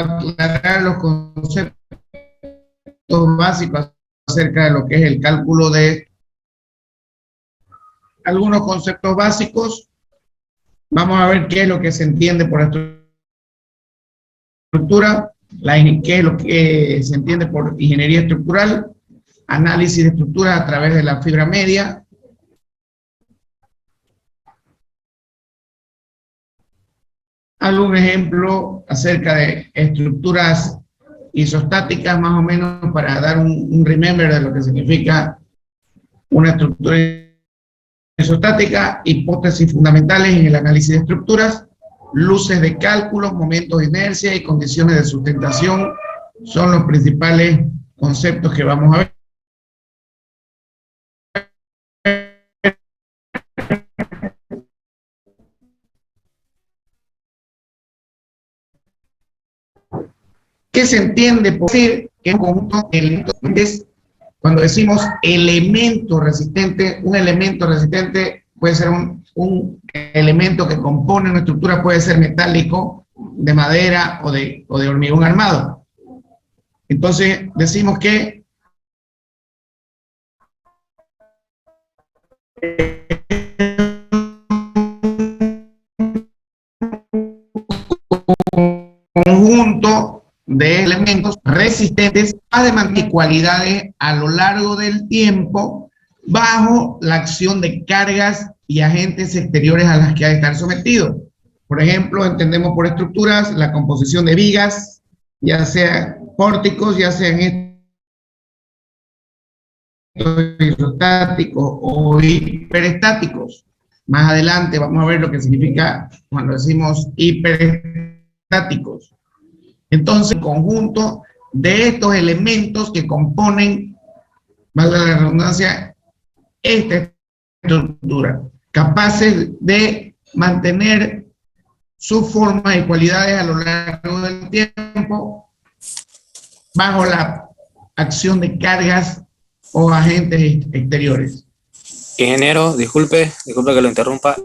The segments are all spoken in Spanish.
a aclarar los conceptos básicos acerca de lo que es el cálculo de algunos conceptos básicos. Vamos a ver qué es lo que se entiende por estructura, qué es lo que se entiende por ingeniería estructural, análisis de estructuras a través de la fibra media. Algún ejemplo acerca de estructuras isostáticas, más o menos, para dar un remember de lo que significa una estructura isostática, hipótesis fundamentales en el análisis de estructuras, luces de cálculo, momentos de inercia y condiciones de sustentación son los principales conceptos que vamos a ver. ¿Qué se entiende por decir que un conjunto de elementos es cuando decimos elemento resistente? Un elemento resistente puede ser un elemento que compone una estructura, puede ser metálico, de madera o de hormigón armado. Entonces decimos que conjunto de elementos resistentes a demandar cualidades a lo largo del tiempo bajo la acción de cargas y agentes exteriores a las que ha de estar sometido. Por ejemplo, entendemos por estructuras la composición de vigas, ya sean pórticos, ya sean isostáticos o hiperestáticos. Más adelante vamos a ver lo que significa cuando decimos hiperestáticos. Entonces, el conjunto de estos elementos que componen, valga la redundancia, esta estructura, capaces de mantener su forma y cualidades a lo largo del tiempo bajo la acción de cargas o agentes exteriores. Ingeniero, disculpe que lo interrumpa.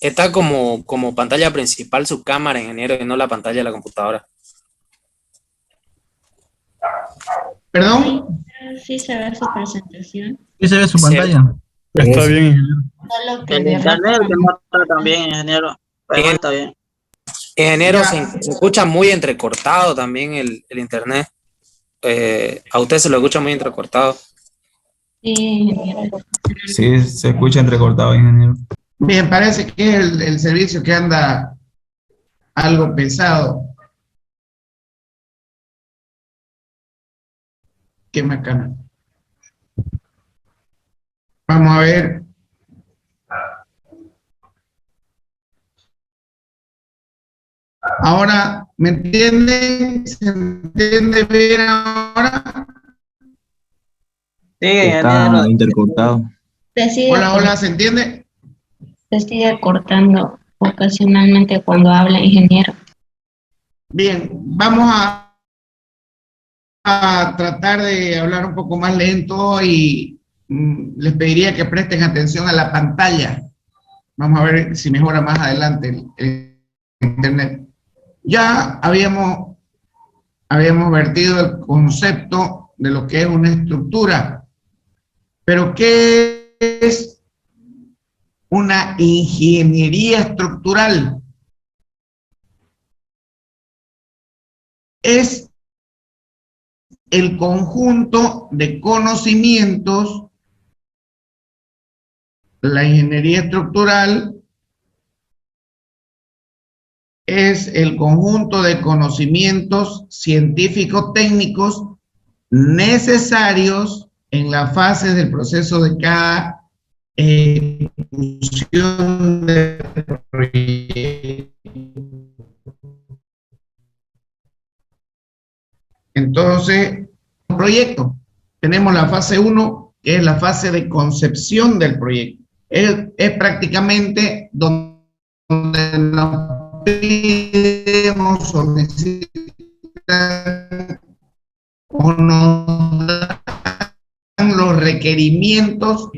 Está como pantalla principal su cámara, ingeniero, y no la pantalla de la computadora. ¿Perdón? Sí se ve su presentación. Sí se ve su pantalla. Está bien, ingeniero. Solo que El de internet rato que muestra también, ingeniero. Pero está bien. Ingeniero, se escucha muy entrecortado también el internet. A usted se lo escucha muy entrecortado. sí, ingeniero. Sí, se escucha entrecortado, ingeniero. Bien, parece que es el servicio que anda algo pesado. Qué macana. Vamos a ver. Ahora, ¿me entienden? ¿Se entiende bien ahora? Sí, Está ingeniero. intercortado. Hola, ¿se entiende? Se sigue cortando ocasionalmente cuando habla, ingeniero. Bien, vamos a tratar de hablar un poco más lento y les pediría que presten atención a la pantalla. Vamos a ver si mejora más adelante el internet. Ya habíamos vertido el concepto de lo que es una estructura, pero ¿qué es una ingeniería estructural? Es el conjunto de conocimientos, la ingeniería estructural es el conjunto de conocimientos científico-técnicos necesarios en la fase del proceso de cada ejecución del proyecto. Entonces, proyecto, tenemos la fase 1, que es la fase de concepción del proyecto. Es prácticamente donde nos pidemos o necesitan o nos dan los requerimientos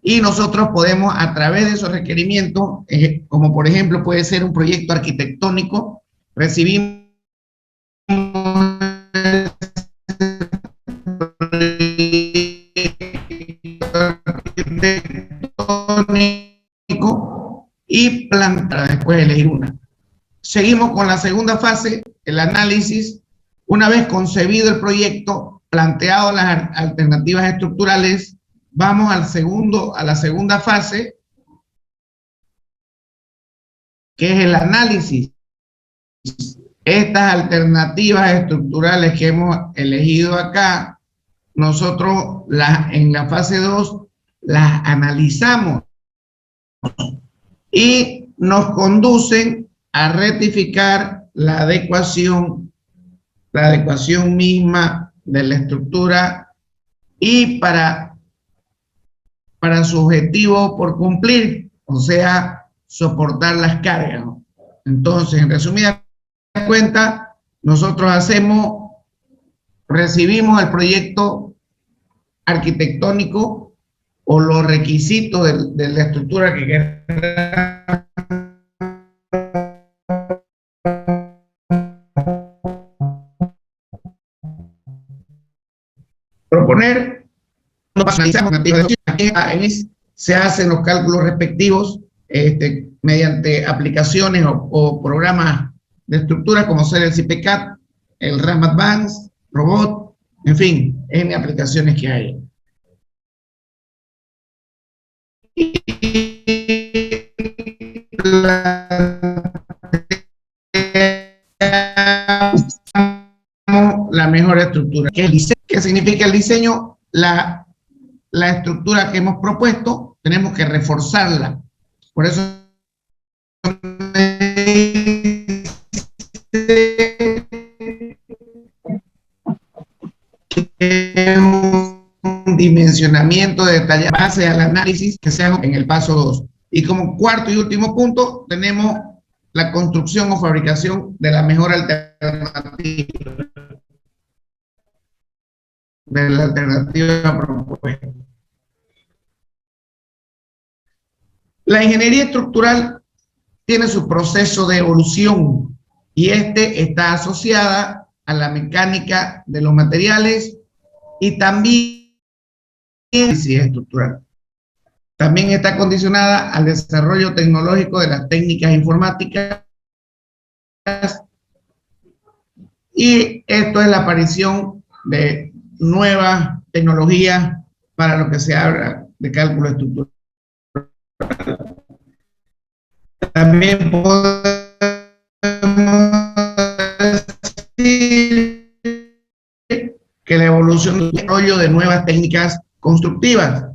y nosotros podemos a través de esos requerimientos, como por ejemplo puede ser un proyecto arquitectónico, recibimos seguimos con la segunda fase, el análisis. Una vez concebido el proyecto, planteado las alternativas estructurales, vamos a la segunda fase, que es el análisis. Estas alternativas estructurales que hemos elegido acá, nosotros en la fase 2 las analizamos y nos conducen a rectificar la adecuación misma de la estructura y para su objetivo por cumplir, o sea, soportar las cargas, ¿no? Entonces, en resumidas cuentas, nosotros recibimos el proyecto arquitectónico o los requisitos de la estructura que queremos proponer, se hacen los cálculos respectivos mediante aplicaciones o programas de estructura como ser el CIPECAT, el RAM Advanced, Robot, en fin, N aplicaciones que hay. La mejor estructura. ¿Qué significa el diseño? La estructura que hemos propuesto, tenemos que reforzarla. Por eso un dimensionamiento detallado base al análisis que se haga en el paso 2. Y como cuarto y último punto, tenemos la construcción o fabricación de la mejor alternativa. De la alternativa propuesta. La ingeniería estructural tiene su proceso de evolución y está asociada a la mecánica de los materiales y también estructural. También está condicionada al desarrollo tecnológico de las técnicas informáticas y esto es la aparición de nuevas tecnologías para lo que se habla de cálculo estructural. También podemos decir que la evolución del desarrollo de nuevas técnicas constructivas.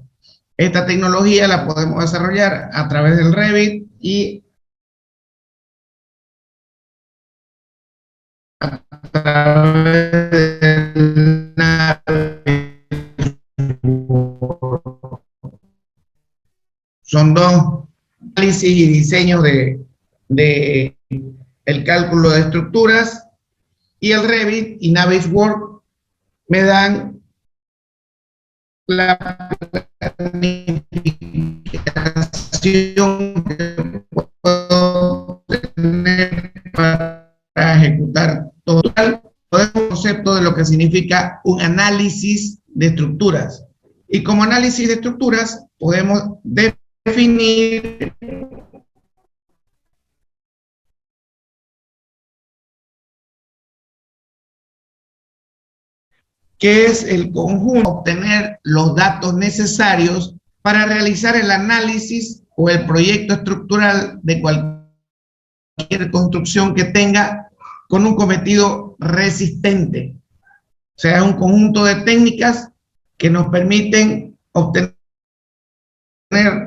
Esta tecnología la podemos desarrollar a través del Revit y a través del son dos análisis y diseños de el cálculo de estructuras, y el Revit y Navisworks me dan la planificación que puedo tener para ejecutar todo. Podemos un concepto de lo que significa un análisis de estructuras. Y como análisis de estructuras podemos definir qué es el conjunto, obtener los datos necesarios para realizar el análisis o el proyecto estructural de cualquier construcción que tenga con un cometido resistente. O sea, es un conjunto de técnicas que nos permiten obtener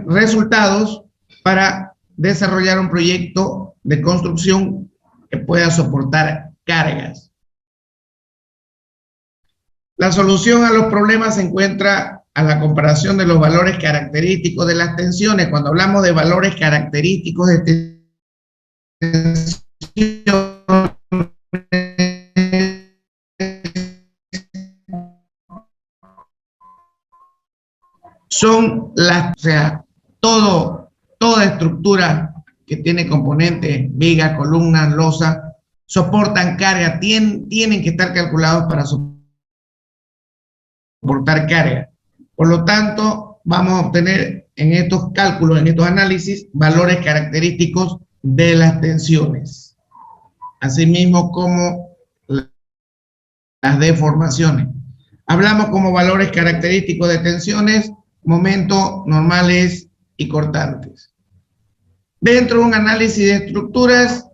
resultados para desarrollar un proyecto de construcción que pueda soportar cargas. La solución a los problemas se encuentra a la comparación de los valores característicos de las tensiones. Cuando hablamos de valores característicos de tensión, son o sea, toda estructura que tiene componentes, vigas, columnas, losas, soportan carga, tienen que estar calculados para soportar carga. Por lo tanto, vamos a obtener en estos cálculos, en estos análisis, valores característicos de las tensiones. asimismo como las deformaciones. Hablamos como valores característicos de tensiones, momentos normales y cortantes. Dentro de un análisis de estructuras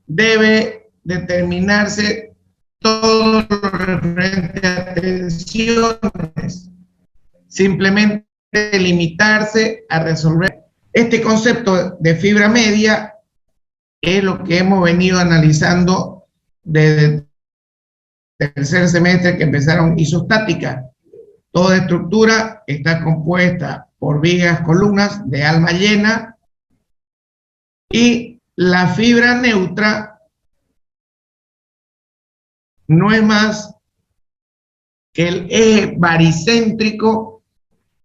debe determinarse todo lo referente a tensiones, simplemente limitarse a resolver. Este concepto de fibra media es lo que hemos venido analizando desde el tercer semestre que empezaron isostática. Toda estructura está compuesta por vigas, columnas de alma llena, y la fibra neutra no es más que el eje baricéntrico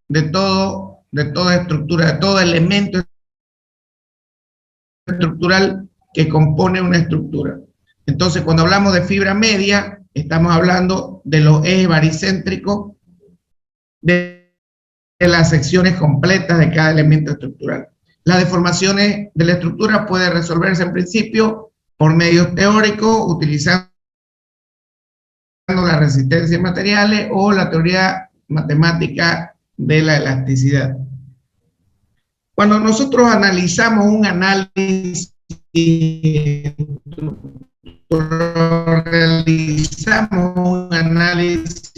de toda estructura, de todo elemento estructural que compone una estructura. Entonces, cuando hablamos de fibra media, estamos hablando de los ejes baricéntricos de las secciones completas de cada elemento estructural. Las deformaciones de la estructura pueden resolverse en principio por medios teóricos, utilizando la resistencia de materiales o la teoría matemática de la elasticidad. Cuando nosotros analizamos un análisis, realizamos un análisis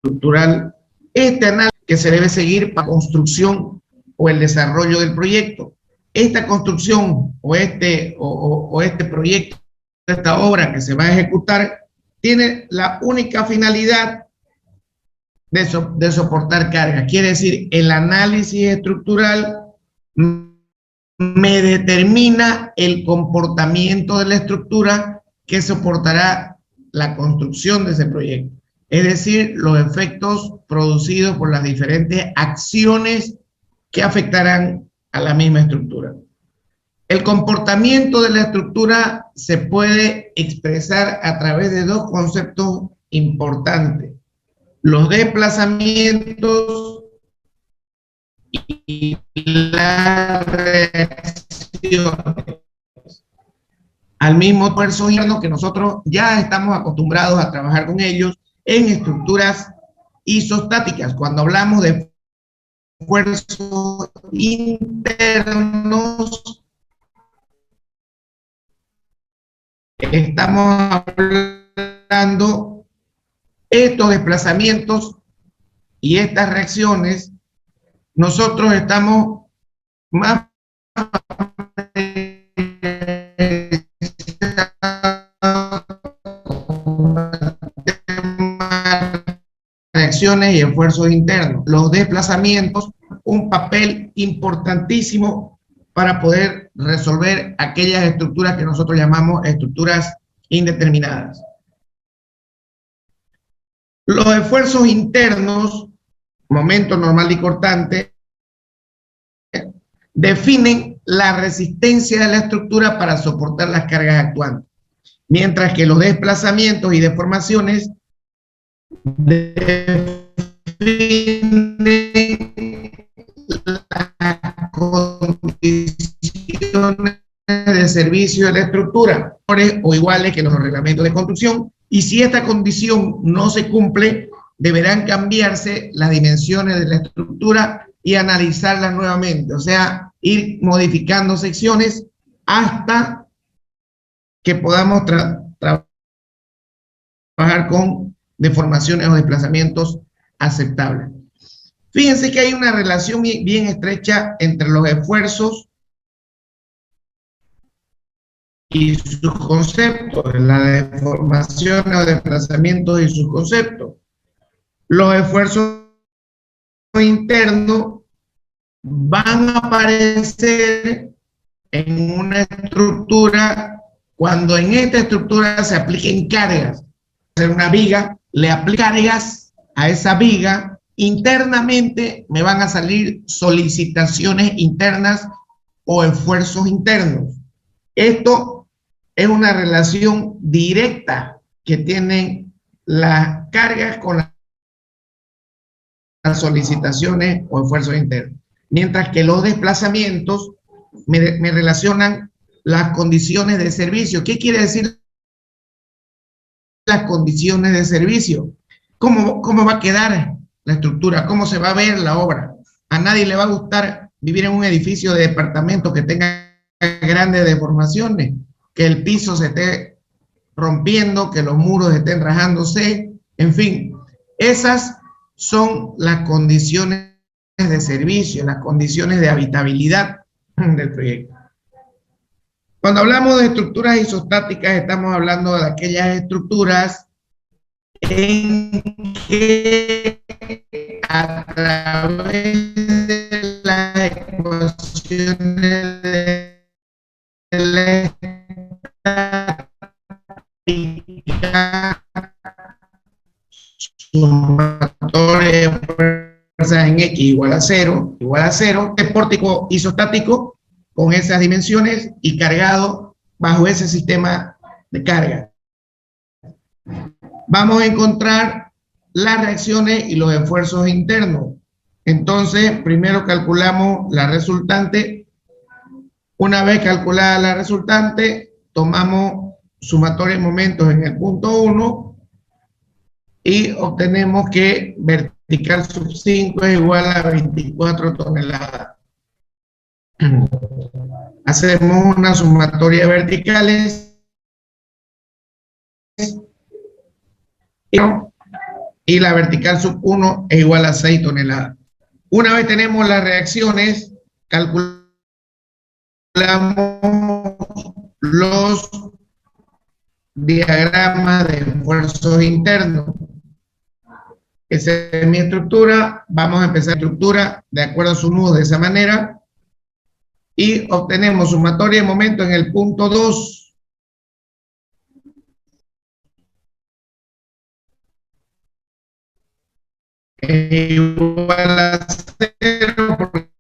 estructural, este análisis que se debe seguir para construcción o el desarrollo del proyecto. Esta construcción o este proyecto, esta obra que se va a ejecutar, tiene la única finalidad de soportar carga. Quiere decir, el análisis estructural me determina el comportamiento de la estructura que soportará la construcción de ese proyecto. Es decir, los efectos producidos por las diferentes acciones que afectarán a la misma estructura. El comportamiento de la estructura se puede expresar a través de dos conceptos importantes: los desplazamientos y las reacciones. Al mismo esfuerzo interno que nosotros ya estamos acostumbrados a trabajar con ellos en estructuras isostáticas. Cuando hablamos de esfuerzos internos, estamos hablando estos desplazamientos y estas reacciones. Nosotros estamos más reacciones y esfuerzos internos. Los desplazamientos, un papel importantísimo para poder resolver aquellas estructuras que nosotros llamamos estructuras indeterminadas. Los esfuerzos internos, momento normal y cortante, definen la resistencia de la estructura para soportar las cargas actuantes, mientras que los desplazamientos y deformaciones definen las condiciones de servicio de la estructura, o iguales que los reglamentos de construcción, y si esta condición no se cumple, deberán cambiarse las dimensiones de la estructura y analizarlas nuevamente, o sea, ir modificando secciones hasta que podamos trabajar con deformaciones o desplazamientos aceptables. Fíjense que hay una relación bien estrecha entre los esfuerzos y sus conceptos, la deformación o desplazamientos y sus conceptos. Los esfuerzos internos van a aparecer en una estructura cuando en esta estructura se apliquen cargas. Hacer una viga, le aplico cargas a esa viga, internamente me van a salir solicitaciones internas o esfuerzos internos. Esto es una relación directa que tienen las cargas con las solicitaciones o esfuerzos internos. Mientras que los desplazamientos me relacionan las condiciones de servicio. ¿Qué quiere decir las condiciones de servicio? ¿Cómo va a quedar la estructura? ¿Cómo se va a ver la obra? A nadie le va a gustar vivir en un edificio de departamento que tenga grandes deformaciones, que el piso se esté rompiendo, que los muros estén rajándose, en fin. Esas son las condiciones de servicio, las condiciones de habitabilidad del proyecto. Cuando hablamos de estructuras isostáticas, estamos hablando de aquellas estructuras en que a través de las ecuaciones de la estática, sumatoria de fuerzas en X igual a cero, el pórtico isostático con esas dimensiones y cargado bajo ese sistema de carga. Vamos a encontrar las reacciones y los esfuerzos internos. Entonces, primero calculamos la resultante. Una vez calculada la resultante, tomamos sumatoria de momentos en el punto 1 y obtenemos que vertical sub 5 es igual a 24 toneladas. Hacemos una sumatoria de verticales y la vertical sub 1 es igual a 6 toneladas. Una vez tenemos las reacciones, calculamos los diagramas de esfuerzos internos. Esa es mi estructura. Vamos a empezar la estructura de acuerdo a su nudo de esa manera y obtenemos sumatoria de momento en el punto 2. Igual a 0, porque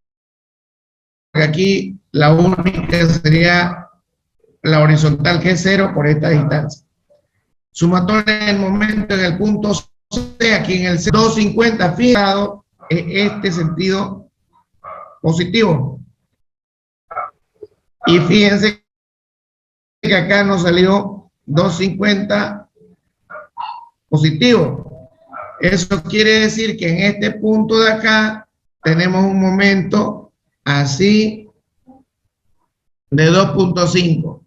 aquí la única sería la horizontal, que es 0 por esta distancia. Sumatoria del momento en el punto C, aquí en el 250, fijado en este sentido positivo. Y fíjense que acá nos salió 250 positivo. Eso quiere decir que en este punto de acá tenemos un momento así de 2.5.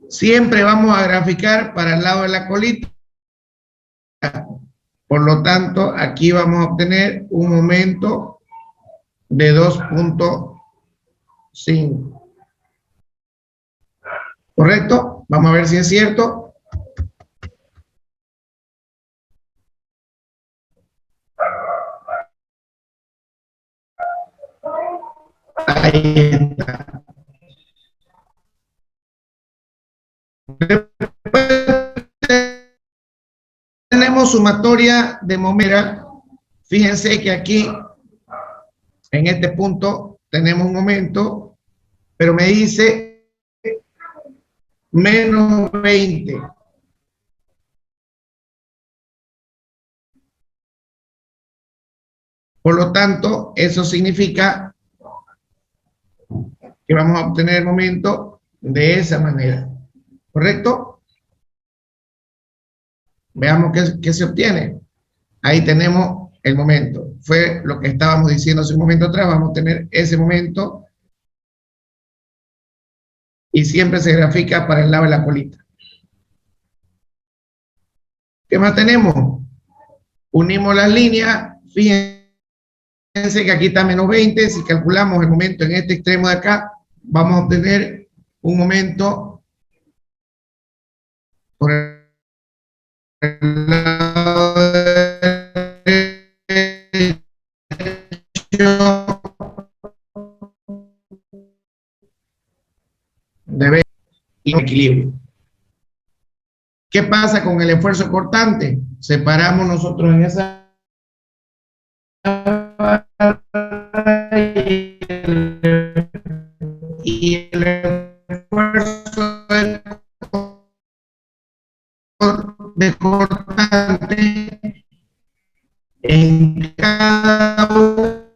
Siempre vamos a graficar para el lado de la colita. Por lo tanto, aquí vamos a obtener un momento de 2.5. ¿Correcto? Vamos a ver si es cierto. Ahí está. Tenemos sumatoria de momento. Fíjense que aquí, en este punto, tenemos un momento, pero me dice menos 20. Por lo tanto, eso significa que vamos a obtener el momento de esa manera. ¿Correcto? Veamos qué se obtiene. Ahí tenemos el momento. Fue lo que estábamos diciendo hace un momento atrás. Vamos a tener ese momento. Y siempre se grafica para el lado de la colita. ¿Qué más tenemos? Unimos las líneas. Fíjense que aquí está menos 20. Si calculamos el momento en este extremo de acá, vamos a obtener un momento por el lado derecho de equilibrio. ¿Qué pasa con el esfuerzo cortante? Separamos nosotros en esa y el esfuerzo de cortante en cada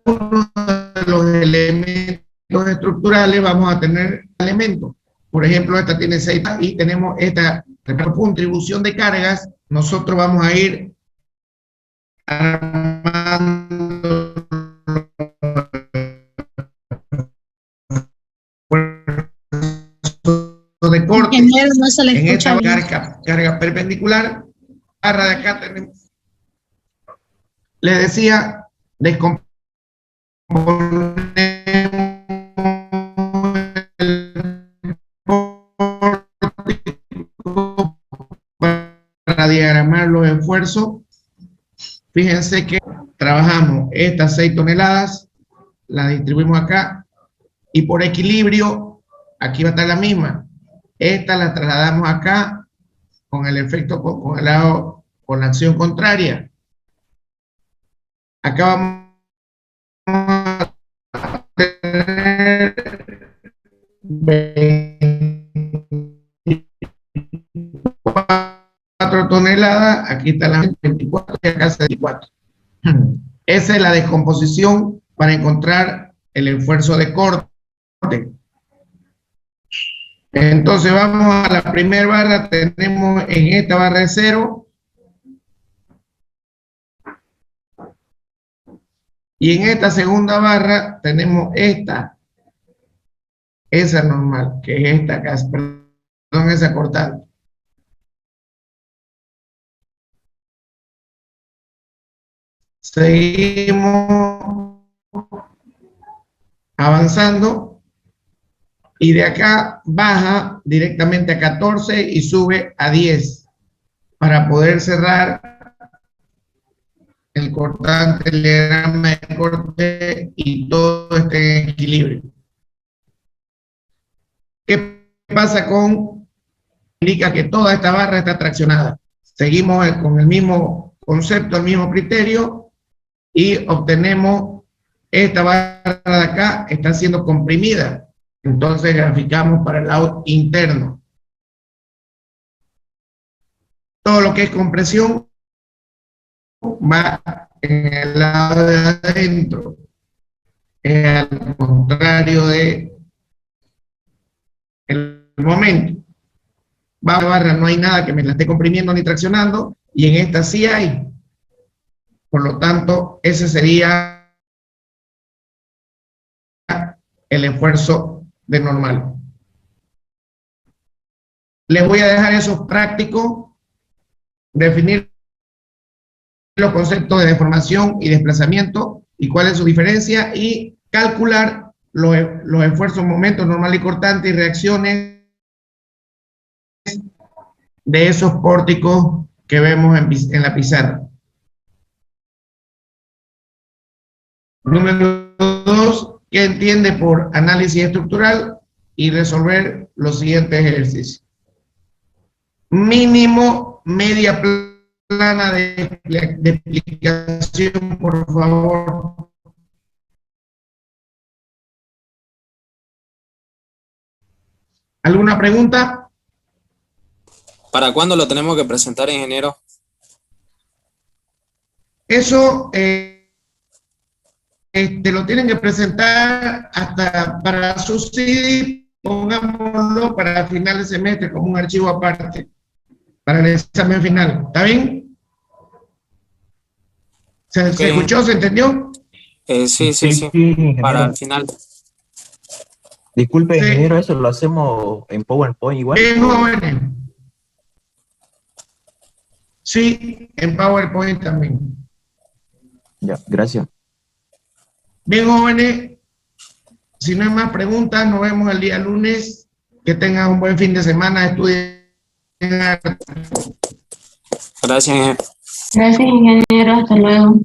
uno de los elementos estructurales vamos a tener elementos. por ejemplo, esta tiene 6 y tenemos esta contribución de cargas. Nosotros vamos a ir armando de corte. Ingeniero, no se le En escucha esta bien. carga perpendicular, barra de acá tenemos, les decía, descomponemos el pórtico para diagramar los esfuerzos. Fíjense que trabajamos estas 6 toneladas, las distribuimos acá, y por equilibrio, aquí va a estar la misma. Esta la trasladamos acá con el efecto congelado con la acción contraria. Acá vamos a tener 24 toneladas, aquí está la 24 y acá 24. Esa es la descomposición para encontrar el esfuerzo de corte. Entonces vamos a la primera barra, tenemos en esta barra de 0 y en esta segunda barra tenemos esta, esa normal, que es esta acá, perdón, esa cortada. Seguimos avanzando. Y de acá baja directamente a 14 y sube a 10 para poder cerrar el cortante, el diagrama de corte y todo esté en equilibrio. ¿Qué pasa con? Indica que toda esta barra está traccionada. Seguimos con el mismo concepto, el mismo criterio y obtenemos esta barra de acá, está siendo comprimida. Entonces graficamos para el lado interno. Todo lo que es compresión va en el lado de adentro. Al contrario de el momento. Va a la barra, no hay nada que me la esté comprimiendo ni traccionando, y en esta sí hay. Por lo tanto, ese sería el esfuerzo de normal. Les voy a dejar esos prácticos, definir los conceptos de deformación y desplazamiento y cuál es su diferencia y calcular los esfuerzos, momentos normal y cortante y reacciones de esos pórticos que vemos en la pizarra. Número 2, ¿qué entiende por análisis estructural? Y resolver los siguientes ejercicios. Mínimo media plana de explicación, por favor. ¿Alguna pregunta? ¿Para cuándo lo tenemos que presentar, ingeniero? Eso lo tienen que presentar hasta para su CD, pongámoslo para final de semestre como un archivo aparte, para el examen final. ¿Está bien? ¿Se escuchó? ¿Se entendió? Sí. Para el final. Disculpe, Sí. ingeniero, eso lo hacemos en PowerPoint igual. Bien, jóvenes. Sí, en PowerPoint también. Ya, gracias. Bien, jóvenes, si no hay más preguntas, nos vemos el día lunes. Que tengan un buen fin de semana, estudien. Gracias, ingeniero. Gracias, ingeniero. Hasta luego.